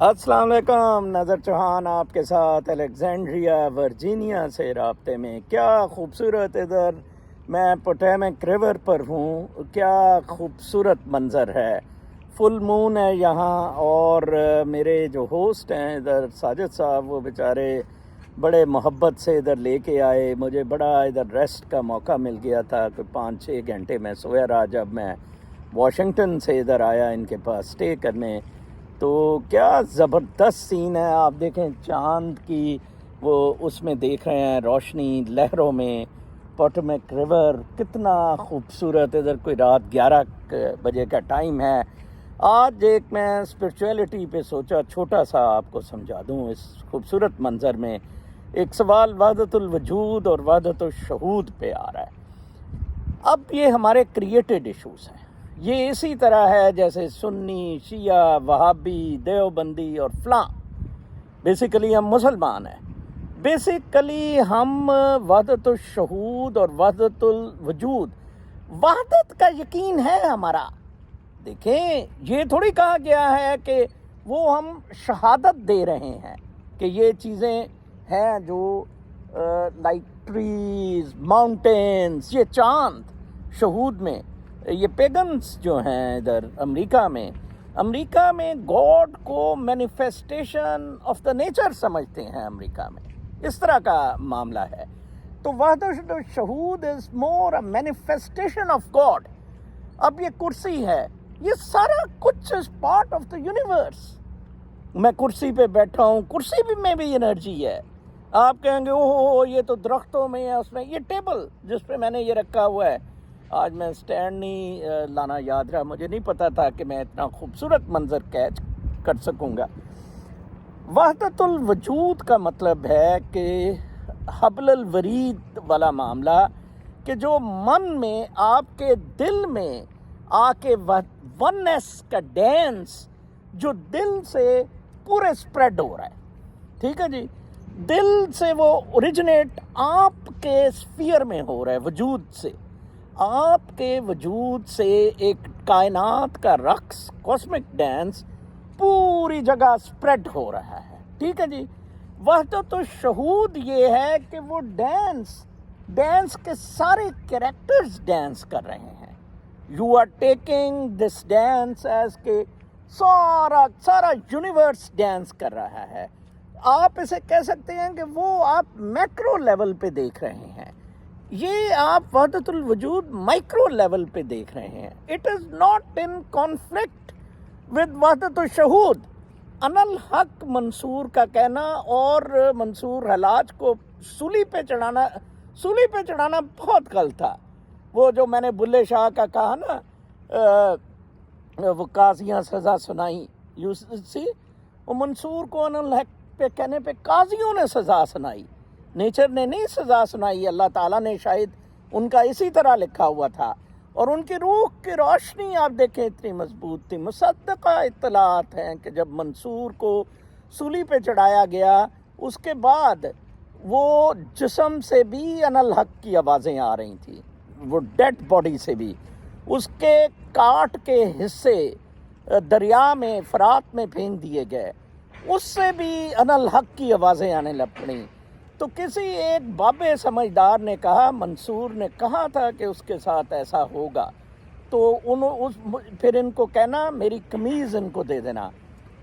السلام علیکم، نظر چوہان آپ کے ساتھ الیگزینڈریا ورجینیا سے رابطے میں۔ کیا خوبصورت ادھر میں پوٹیمک ریور پر ہوں، کیا خوبصورت منظر ہے، فل مون ہے یہاں۔ اور میرے جو ہوسٹ ہیں ادھر ساجد صاحب، وہ بیچارے بڑے محبت سے ادھر لے کے آئے مجھے، بڑا ادھر ریسٹ کا موقع مل گیا تھا، کوئی 5-6 گھنٹے میں سویا رہا جب میں واشنگٹن سے ادھر آیا ان کے پاس اسٹے کرنے۔ تو کیا زبردست سین ہے، آپ دیکھیں چاند کی وہ اس میں دیکھ رہے ہیں روشنی لہروں میں، پوٹیمک ریور کتنا خوبصورت۔ ادھر کوئی رات 11 بجے کا ٹائم ہے۔ آج ایک میں اسپرچویلٹی پہ سوچا چھوٹا سا آپ کو سمجھا دوں اس خوبصورت منظر میں۔ ایک سوال وحدت الوجود اور وحدت الشہود پہ آ رہا ہے۔ اب یہ ہمارے کریٹڈ ایشوز ہیں، یہ اسی طرح ہے جیسے سنی، شیعہ، وہابی، دیوبندی اور فلاں۔ بیسیکلی ہم مسلمان ہیں، بیسیکلی ہم وحدت الشہود اور وحدت الوجود، وحدت کا یقین ہے ہمارا۔ دیکھیں یہ تھوڑی کہا گیا ہے کہ وہ ہم شہادت دے رہے ہیں کہ یہ چیزیں ہیں جو لائک ٹریز، ماؤنٹینز، یہ چاند شہود میں۔ یہ پیگنس جو ہیں ادھر امریکہ میں گاڈ کو مینیفیسٹیشن آف دا نیچر سمجھتے ہیں امریکہ میں، اس طرح کا معاملہ ہے۔ تو وحدت الشہود از مور اے مینیفیسٹیشن آف گاڈ۔ اب یہ کرسی ہے، یہ سارا کچھ is part of the universe. میں کرسی پہ بیٹھا ہوں، کرسی میں بھی انرجی ہے۔ آپ کہیں گے اوہ یہ تو درختوں میں ہے، اس میں یہ ٹیبل جس پہ میں نے یہ رکھا ہوا ہے، آج میں سٹینڈ نہیں لانا یاد رہا، مجھے نہیں پتا تھا کہ میں اتنا خوبصورت منظر کیچ کر سکوں گا۔ وحدت الوجود کا مطلب ہے کہ حبل الورید والا معاملہ، کہ جو من میں آپ کے دل میں آ کے وننس کا ڈینس جو دل سے پورے سپریڈ ہو رہا ہے، ٹھیک ہے جی، دل سے وہ اوریجنیٹ آپ کے اسفیئر میں ہو رہا ہے، وجود سے، آپ کے وجود سے ایک کائنات کا رقص، کاسمک ڈانس پوری جگہ سپریڈ ہو رہا ہے، ٹھیک ہے جی۔ وحدت الشہود یہ ہے کہ وہ ڈانس کے سارے کریکٹرز ڈانس کر رہے ہیں۔ You are taking this dance as کہ سارا یونیورس ڈانس کر رہا ہے۔ آپ اسے کہہ سکتے ہیں کہ وہ آپ میکرو لیول پہ دیکھ رہے ہیں، یہ آپ وحدت الوجود مائکرو لیول پہ دیکھ رہے ہیں۔ It is not in conflict with وحدت الشہود۔ انا الحق منصور کا کہنا اور منصور حلاج کو سولی پہ چڑھانا بہت غلط تھا۔ وہ جو میں نے بلے شاہ کا کہا نا، وہ قاضیاں سزا سنائی، یو سی، وہ منصور کو انا الحق پہ کہنے پہ قاضیوں نے سزا سنائی، نیچر نے نہیں سزا سنائی، اللہ تعالیٰ نے شاید ان کا اسی طرح لکھا ہوا تھا۔ اور ان کی روح کی روشنی آپ دیکھیں اتنی مضبوط تھی۔ مصدقہ اطلاعات ہیں کہ جب منصور کو سولی پہ چڑھایا گیا، اس کے بعد وہ جسم سے بھی انالحق کی آوازیں آ رہی تھیں، وہ ڈیڈ باڈی سے بھی، اس کے کاٹ کے حصے دریا میں فرات میں پھینک دیے گئے، اس سے بھی انالحق کی آوازیں آنے لگ پڑیں۔ تو کسی ایک بابے سمجھدار نے کہا، منصور نے کہا تھا کہ اس کے ساتھ ایسا ہوگا، تو پھر ان کو کہنا میری قمیض ان کو دے دینا۔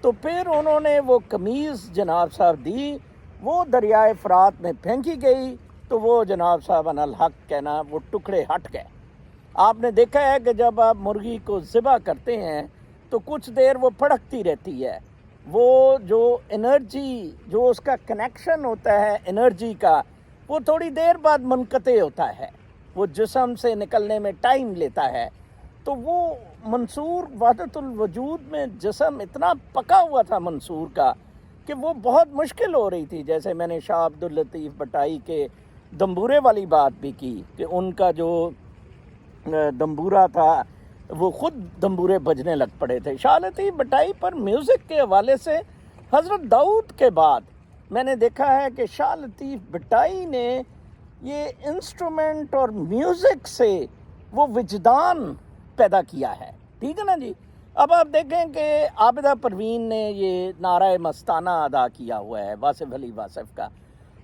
تو پھر انہوں نے وہ قمیض جناب صاحب دی، وہ دریائے فرات میں پھینکی گئی، تو وہ جناب صاحب انالحق کہنا وہ ٹکڑے ہٹ گئے۔ آپ نے دیکھا ہے کہ جب آپ مرغی کو ذبح کرتے ہیں تو کچھ دیر وہ پھڑکتی رہتی ہے، وہ جو انرجی، جو اس کا کنیکشن ہوتا ہے انرجی کا، وہ تھوڑی دیر بعد منقطع ہوتا ہے، وہ جسم سے نکلنے میں ٹائم لیتا ہے۔ تو وہ منصور وحدت الوجود میں جسم اتنا پکا ہوا تھا منصور کا کہ وہ بہت مشکل ہو رہی تھی۔ جیسے میں نے شاہ عبداللطیف بٹائی کے دمبورے والی بات بھی کی کہ ان کا جو دمبورا تھا وہ خود دمبورے بجنے لگ پڑے تھے۔ شاہ لطیف بٹائی پر میوزک کے حوالے سے حضرت داؤد کے بعد میں نے دیکھا ہے کہ شاہ لطیف بٹائی نے یہ انسٹرومنٹ اور میوزک سے وہ وجدان پیدا کیا ہے، ٹھیک ہے نا جی۔ اب آپ دیکھیں کہ عابدہ پروین نے یہ نعرہ مستانہ ادا کیا ہوا ہے واصف علی واصف کا.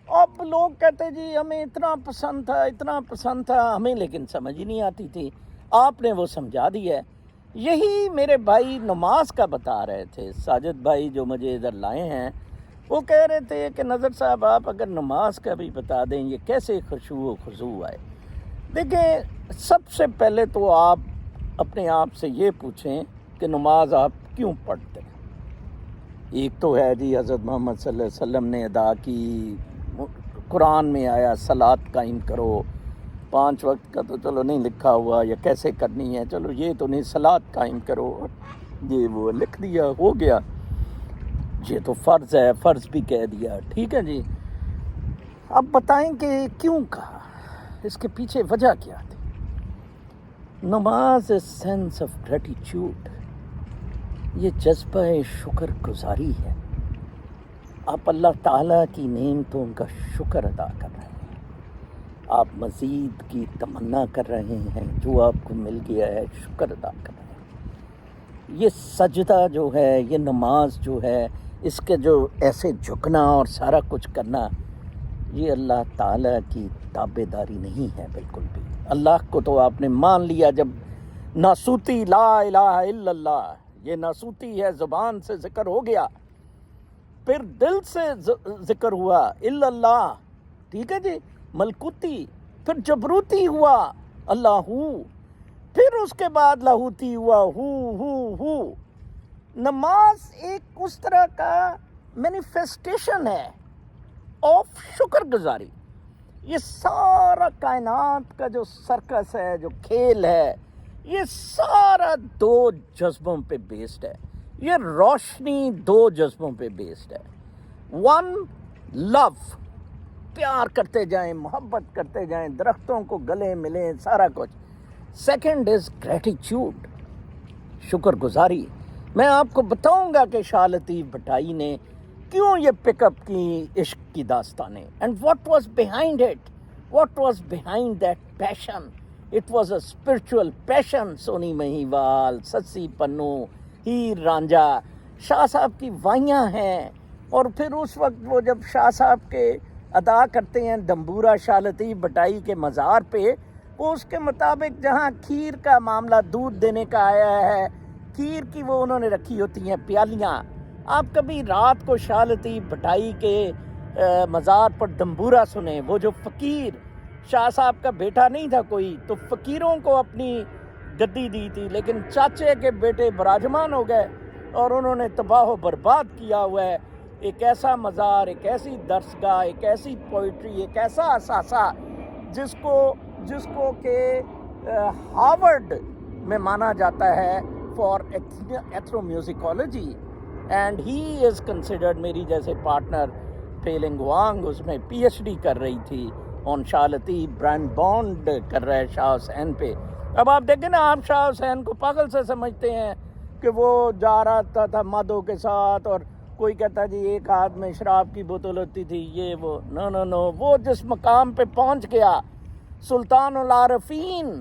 اب لوگ کہتے جی ہمیں اتنا پسند تھا ہمیں لیکن سمجھ ہی نہیں آتی تھی, آپ نے وہ سمجھا دیا ہے. یہی میرے بھائی نماز کا بتا رہے تھے, ساجد بھائی جو مجھے ادھر لائے ہیں, وہ کہہ رہے تھے کہ نظر صاحب آپ اگر نماز کا بھی بتا دیں یہ کیسے خشوع و خضوع آئے. دیکھیں سب سے پہلے تو آپ اپنے آپ سے یہ پوچھیں کہ نماز آپ کیوں پڑھتے ہیں. ایک تو ہے جی حضرت محمد صلی اللہ علیہ وسلم نے ادا کی, قرآن میں آیا صلاۃ قائم کرو, 5 وقت کا تو چلو نہیں لکھا ہوا یا کیسے کرنی ہے, چلو یہ تو نہیں, صلاۃ قائم کرو, یہ وہ لکھ دیا ہو گیا, یہ تو فرض ہے, فرض بھی کہہ دیا, ٹھیک ہے جی. اب بتائیں کہ کیوں کہا, اس کے پیچھے وجہ کیا تھی. نماز سینس آف گریٹیچیوڈ, یہ جذبہ شکر گزاری ہے. آپ اللہ تعالیٰ کی نعمتوں کا شکر ادا کر رہے ہیں, آپ مزید کی تمنا کر رہے ہیں, جو آپ کو مل گیا ہے شکر ادا کر رہے ہیں. یہ سجدہ جو ہے, یہ نماز جو ہے, اس کے جو ایسے جھکنا اور سارا کچھ کرنا, یہ اللہ تعالیٰ کی تابع داری نہیں ہے بالکل بھی. اللہ کو تو آپ نے مان لیا جب ناسوتی لا الہ الا اللہ, یہ ناسوتی ہے, زبان سے ذکر ہو گیا, پھر دل سے ذکر ہوا الا اللہ, ٹھیک ہے جی, ملکوتی, پھر جبروتی ہوا اللہ ہو, پھر اس کے بعد لاہوتی ہوا ہو. نماز ایک اس طرح کا مینیفیسٹیشن ہے آف شکر گزاری. یہ سارا کائنات کا جو سرکس ہے, جو کھیل ہے, یہ سارا 2 جذبوں پہ بیسڈ ہے. یہ روشنی 2 جذبوں پہ بیسڈ ہے. 1 لو, پیار کرتے جائیں, محبت کرتے جائیں, درختوں کو گلے ملیں, سارا کچھ. 2 از گریٹیچیوڈ, شکر گزاری. میں آپ کو بتاؤں گا کہ شاہ لطیف بھٹائی نے کیوں یہ پک اپ کی عشق کی داستانیں, and what was behind it, what was behind that passion. It was a spiritual passion. Sohni Mahiwal, Sassi Punnu, ہیر رانجھا, شاہ صاحب کی وائیاں ہیں. اور پھر اس وقت وہ جب شاہ صاحب کے ادا کرتے ہیں دمبورا شاہ لطیف بھٹائی کے مزار پہ, وہ اس کے مطابق جہاں کھیر کا معاملہ دودھ دینے کا آیا ہے, کھیر کی وہ انہوں نے رکھی ہوتی ہیں پیالیاں. آپ کبھی رات کو شاہ لطیف بھٹائی کے مزار پر دمبورا سنیں. وہ جو فقیر, شاہ صاحب کا بیٹا نہیں تھا کوئی, تو فقیروں کو اپنی گدی دی تھی, لیکن چاچے کے بیٹے براجمان ہو گئے اور انہوں نے تباہ و برباد کیا ہوا ہے. ایک ایسا مزار, ایک ایسی درسگاہ, ایک ایسی پوئٹری, ایک ایسا اثاثہ جس کو کہ ہارورڈ میں مانا جاتا ہے father ethnomusicology, and he is considered, میری جیسے پارٹنر پیلنگ وانگ اس میں پی ایچ ڈی کر رہی تھی آن شاہ لطیف, برانڈ بانڈ کر رہا ہے شاہ حسین پہ. اب آپ دیکھیں نا, آپ شاہ حسین کو پاگل سے سمجھتے ہیں کہ وہ جا رہا تھا مادوں کے ساتھ, اور کوئی کہتا جی ایک ہاتھ میں شراب کی بوتل ہوتی تھی, یہ وہ. نو, وہ جس مقام پہ پہنچ گیا, سلطان العارفین,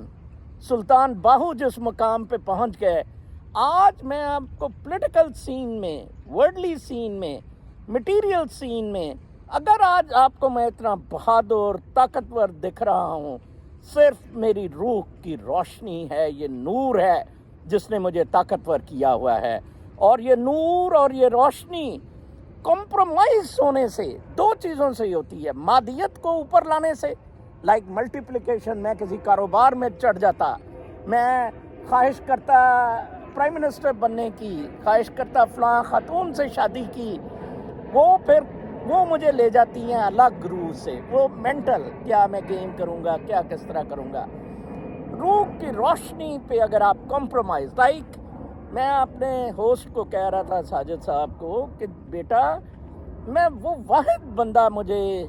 سلطان باہو جس مقام پہ پہنچ گئے. آج میں آپ کو پولیٹیکل سین میں, ورڈلی سین میں, مٹیریل سین میں, اگر آج آپ کو میں اتنا بہادر طاقتور دکھ رہا ہوں, صرف میری روح کی روشنی ہے, یہ نور ہے جس نے مجھے طاقتور کیا ہوا ہے. اور یہ نور اور یہ روشنی کمپرومائز ہونے سے, 2 چیزوں سے ہی ہوتی ہے. مادیت کو اوپر لانے سے, لائک ملٹیپلیکیشن, میں کسی کاروبار میں چڑھ جاتا, میں خواہش کرتا پرائم منسٹر بننے کی, خواہش کرتا فلاں خاتون سے شادی کی, وہ مجھے لے جاتی ہیں الگ گروہ سے. وہ مینٹل, کیا میں گیم کروں گا, کیا کس طرح کروں گا. روح کی روشنی پہ اگر آپ کمپرومائز, لائک میں اپنے ہوسٹ کو کہہ رہا تھا ساجد صاحب کو کہ بیٹا, میں وہ واحد بندہ, مجھے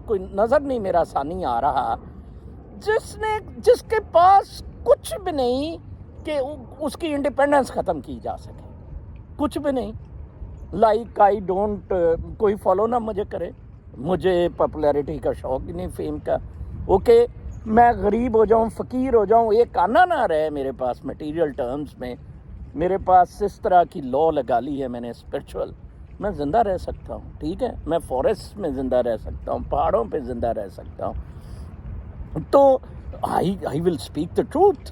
کوئی نظر نہیں میرا ثانی آ رہا, جس کے پاس کچھ بھی نہیں کہ اس کی انڈیپینڈنس ختم کی جا سکے, کچھ بھی نہیں. لائک آئی ڈونٹ, کوئی فالو نہ مجھے کرے, مجھے پاپولیرٹی کا شوق ہی نہیں, فیم کا. اوکے, میں غریب ہو جاؤں, فقیر ہو جاؤں, ایک آنا نہ رہے میرے پاس مٹیریل ٹرمز میں, میرے پاس اس طرح کی لا لگا لی ہے میں نے اسپرچول، میں زندہ رہ سکتا ہوں، ٹھیک ہے، میں فارسٹ میں زندہ رہ سکتا ہوں، پہاڑوں پہ زندہ رہ سکتا ہوں، تو I will speak the truth,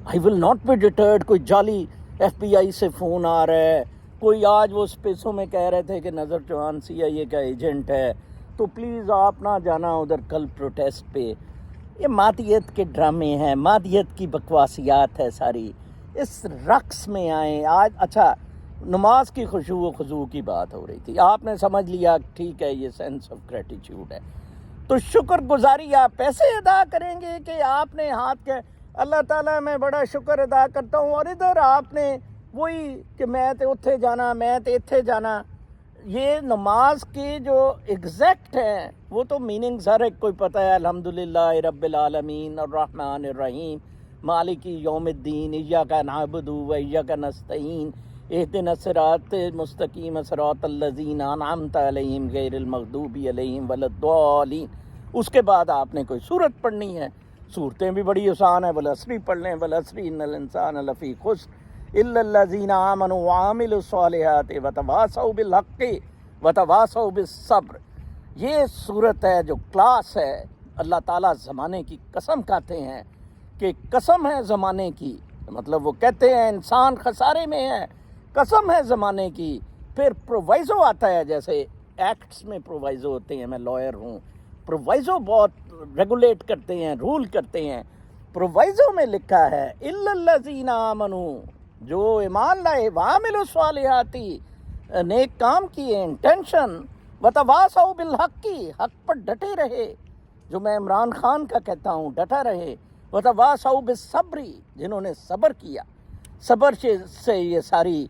I will not be deterred. کوئی جعلی FBI سے فون آ رہا ہے، کوئی آج وہ اسپیسوں میں کہہ رہے تھے کہ نظر چوہان CIA کا ایجنٹ ہے، تو پلیز آپ نہ جانا ادھر کل پروٹیسٹ پہ۔ یہ مادیت کے ڈرامے ہیں، مادیت کی بکواسیات ہے ساری، اس رقص میں آئیں آج۔ اچھا، نماز کی خشوع و خضوع کی بات ہو رہی تھی، آپ نے سمجھ لیا ٹھیک ہے یہ سینس آف گریٹیٹیوڈ ہے، تو شکر گزاری آپ ایسے ادا کریں گے کہ آپ نے ہاتھ کے اللہ تعالیٰ میں بڑا شکر ادا کرتا ہوں، اور ادھر آپ نے وہی کہ میں تے اتھے جانا، میں تے اتھے جانا۔ یہ نماز کے جو ایگزیکٹ ہیں وہ تو میننگز ہر ایک کوئی پتہ ہے، الحمدللہ رب العالمین الرحمن الرحیم مالک یوم الدین ایاک نعبد و ایاک نستعین اہدنا الصراط المستقیم صراط الذین انعمت علیہم غیر المغضوب علیہم ولا الضالین۔ اس کے بعد آپ نے کوئی سورت پڑھنی ہے، صورتیں بھی بڑی آسان ہیں، والعصر پڑھ لیں، والعصر ان الانسان لفی خسر الا الذین آمنوا وعملوا الصالحات وتواصوا بالحق وتواصوا بالصبر۔ یہ صورت ہے جو کلاس ہے، اللہ تعالیٰ زمانے کی قسم کھاتے ہیں کہ قسم ہے زمانے کی، مطلب وہ کہتے ہیں انسان خسارے میں ہے، قسم ہے زمانے کی۔ پھر پرووائزو آتا ہے، جیسے ایکٹس میں پرووائزو ہوتے ہیں، میں لائر ہوں، پرووائزو بہت ریگولیٹ کرتے ہیں، رول کرتے ہیں۔ پرووائزو میں لکھا ہے الا الذین آمنوا، جو ایمان لائے، وعملوا الصالحات، نیک کام کیے، انٹینشن، وتواصوا بالحق، حق پر ڈٹے رہے، جو میں عمران خان کا کہتا ہوں ڈٹا رہے، وتواصوا بالصبر، جنہوں نے صبر کیا، صبر سے یہ ساری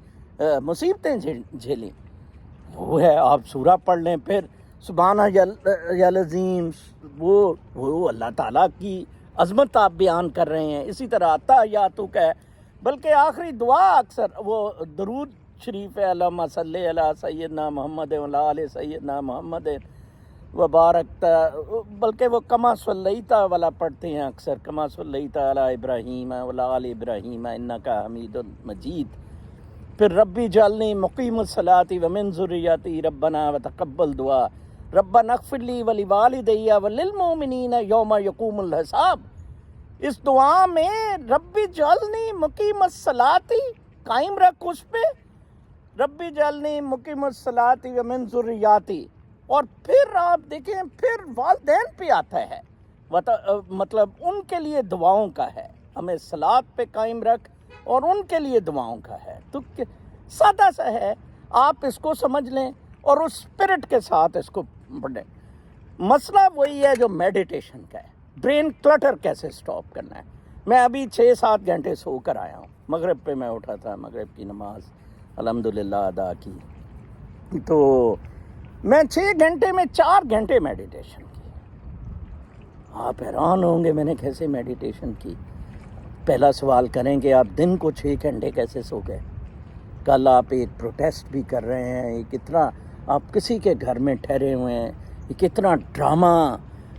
مصیبتیں جھیلیں۔ وہ ہے، آپ سورہ پڑھ لیں، پھر سبحانہ یا العظیم، وہ اللہ تعالیٰ کی عظمت آپ بیان کر رہے ہیں۔ اسی طرح التحیاتو کا ہے، بلکہ آخری دعا اکثر وہ درود شریف ہے، اللہم صلی علی سیدنا محمد وعلی آل سیدنا محمد وبارک، بلکہ وہ کما صلیت والا پڑھتے ہیں اکثر، کما صلیت علی ابراہیم وعلی آل ابراہیم انک حمید مجید۔ پھر ربی جعلنی مقیم الصلاۃ ومن ذریتی ربنا وتقبل دعا، ربنا اغفر لی ولوالدی وللمؤمنین یوم یقوم الحساب۔ اس دعا میں ربی جعلنی مقیم الصلاۃ قائم رکھ اس پہ، ربی جعلنی مقیم الصلاۃ ومن ذریتی، اور پھر آپ دیکھیں پھر والدین پہ آتا ہے، مطلب ان کے لیے دعاؤں کا ہے، ہمیں صلاۃ پہ قائم رکھ اور ان کے لیے دعاؤں کا ہے۔ تو سادہ سا ہے، آپ اس کو سمجھ لیں اور اس اسپرٹ کے ساتھ اس کو پڑھیں۔ مسئلہ وہی ہے جو میڈیٹیشن کا ہے، برین کلٹر کیسے سٹاپ کرنا ہے۔ میں ابھی 6-7 گھنٹے سو کر آیا ہوں، مغرب پہ میں اٹھا تھا، مغرب کی نماز الحمدللہ ادا کی، تو میں 6 گھنٹے میں 4 گھنٹے میڈیٹیشن کی۔ آپ حیران ہوں گے میں نے کیسے میڈیٹیشن کی۔ پہلا سوال کریں کہ آپ دن کو 6 گھنٹے کیسے سو گئے؟ کل آپ ایک پروٹیسٹ بھی کر رہے ہیں، یہ کتنا آپ کسی کے گھر میں ٹھہرے ہوئے ہیں، یہ کتنا ڈرامہ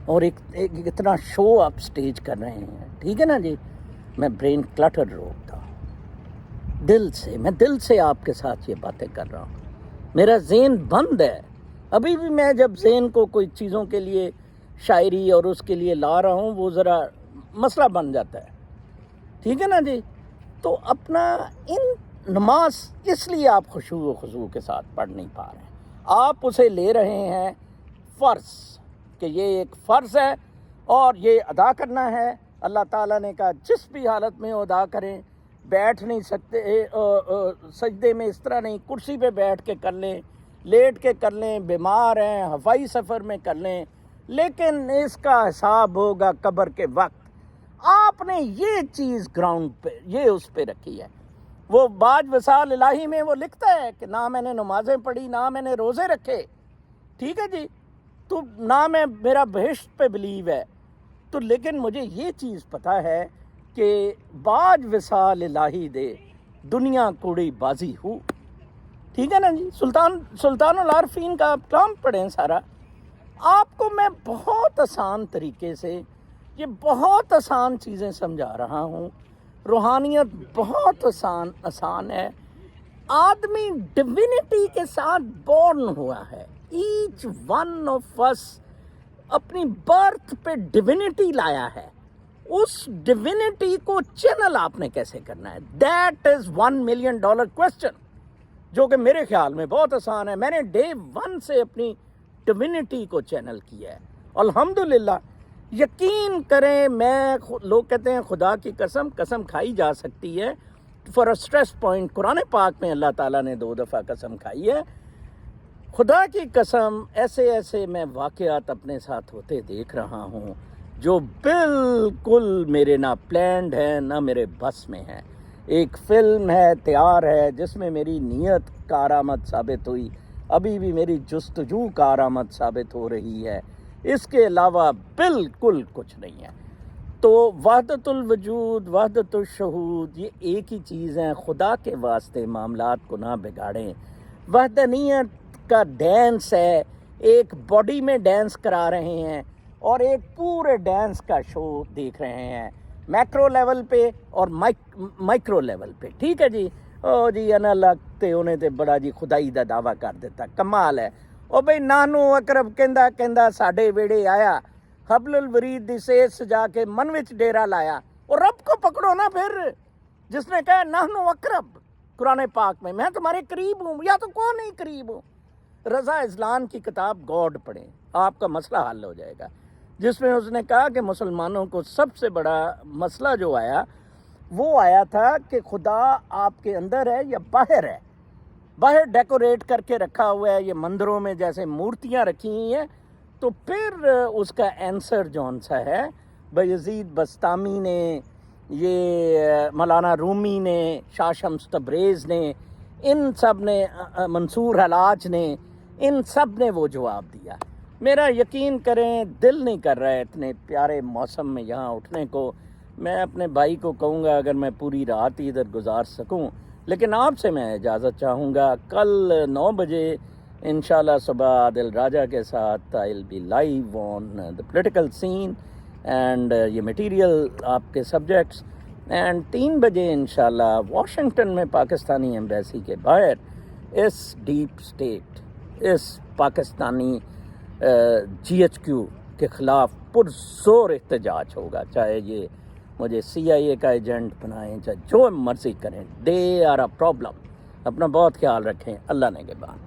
اور ایک اتنا شو آپ سٹیج کر رہے ہیں، ٹھیک ہے نا جی۔ میں برین کلٹر روکتا ہوں دل سے، میں دل سے آپ کے ساتھ یہ باتیں کر رہا ہوں، میرا ذہن بند ہے۔ ابھی بھی میں جب ذہن کو کوئی چیزوں کے لیے شاعری اور اس کے لیے لا رہا ہوں، وہ ذرا مسئلہ بن جاتا ہے، ٹھیک ہے نا جی۔ تو اپنا ان نماز اس لیے آپ خشوع و خضوع کے ساتھ پڑھ نہیں پا رہے ہیں، آپ اسے لے رہے ہیں فرض، کہ یہ ایک فرض ہے اور یہ ادا کرنا ہے۔ اللہ تعالیٰ نے کہا جس بھی حالت میں ادا کریں، بیٹھ نہیں سکتے سجدے میں اس طرح نہیں، کرسی پہ بیٹھ کے کر لیں، لیٹ کے کر لیں، بیمار ہیں، ہوائی سفر میں کر لیں، لیکن اس کا حساب ہوگا قبر کے وقت۔ آپ نے یہ چیز گراؤنڈ پہ، یہ اس پہ رکھی ہے۔ وہ باج وصال الہی میں وہ لکھتا ہے کہ نہ میں نے نمازیں پڑھی، نہ میں نے روزے رکھے، ٹھیک ہے جی، تو نہ میں میرا بہشت پہ بلیو ہے، تو لیکن مجھے یہ چیز پتہ ہے کہ باج وصال الہی دے دنیا کوڑی بازی ہو، ٹھیک ہے نا جی۔ سلطان العارفین کا آپ کلام پڑھیں سارا، آپ کو میں بہت آسان طریقے سے یہ بہت آسان چیزیں سمجھا رہا ہوں۔ روحانیت بہت آسان ہے. آدمی ڈیوینٹی کے ساتھ بورن ہوا ہے. ایچ ون آف اس اپنی برتھ پہ ڈیوینٹی لایا ہے. اس ڈیوینٹی کو چینل آپ نے کیسے کرنا ہے؟ دیٹ از $1 million کویسچن، جو کہ میرے خیال میں بہت آسان ہے. میں نے ڈے 1 سے اپنی ڈیوینٹی کو چینل کیا ہے. الحمدللہ یقین کریں، لوگ کہتے ہیں خدا کی قسم کھائی جا سکتی ہے. فار اے اسٹریس پوائنٹ قرآن پاک میں اللہ تعالیٰ نے 2 دفعہ قسم کھائی ہے. خدا کی قسم ایسے میں واقعات اپنے ساتھ ہوتے دیکھ رہا ہوں جو بالکل میرے نہ پلانڈ ہے نہ میرے بس میں ہے. ایک فلم ہے تیار ہے جس میں میری نیت کارآمد ثابت ہوئی، ابھی بھی میری جستجو کارآمد ثابت ہو رہی ہے. اس کے علاوہ بالکل کچھ نہیں ہے. تو وحدت الوجود، وحدت الشہود، یہ ایک ہی چیز ہے. خدا کے واسطے معاملات کو نہ بگاڑیں. وحدانیت کا ڈانس ہے، ایک باڈی میں ڈانس کرا رہے ہیں اور ایک پورے ڈانس کا شو دیکھ رہے ہیں، میکرو لیول پہ اور مائکرو لیول پہ. ٹھیک ہے جی، او جی انا لگتے ہونے تے بڑا جی خدائی دا دعویٰ کر دیتا، کمال ہے. او بھئی نانو اقرب کہندا ساڈے ویڑے آیا، حبل الورید دی سیج سجا کے من وچ ڈیرا لایا. اور رب کو پکڑو نا پھر، جس نے کہا نحنو اقرب قرآن پاک میں تمہارے قریب ہوں. یا تو کون نہیں قریب ہوں؟ رضا اسلام کی کتاب گاڈ پڑھیں، آپ کا مسئلہ حل ہو جائے گا. جس میں اس نے کہا کہ مسلمانوں کو سب سے بڑا مسئلہ جو آیا وہ آیا تھا کہ خدا آپ کے اندر ہے یا باہر ہے. باہر ڈیکوریٹ کر کے رکھا ہوا ہے، یہ مندروں میں جیسے مورتیاں رکھی ہوئی ہیں. تو پھر اس کا آنسر جون سا ہے، بایزید بستامی نے، یہ مولانا رومی نے، شاہ شمس تبریز نے، ان سب نے، منصور حلاج نے، ان سب نے وہ جواب دیا. میرا یقین کریں دل نہیں کر رہا ہے اتنے پیارے موسم میں یہاں اٹھنے کو. میں اپنے بھائی کو کہوں گا اگر میں پوری رات ہی ادھر گزار سکوں، لیکن آپ سے میں اجازت چاہوں گا. کل 9 بجے انشاءاللہ صبح عادل راجہ کے ساتھ I will be live on the political scene and یہ مٹیریل آپ کے سبجیکٹس. اینڈ 3 بجے انشاءاللہ واشنگٹن میں پاکستانی ایمبیسی کے باہر اس ڈیپ اسٹیٹ، اس پاکستانی GHQ کے خلاف پرزور احتجاج ہوگا. چاہے یہ مجھے CIA کا ایجنٹ بنائیں، چاہے جو مرضی کریں، دے آر اے پرابلم. اپنا بہت خیال رکھیں. اللہ نگہبان.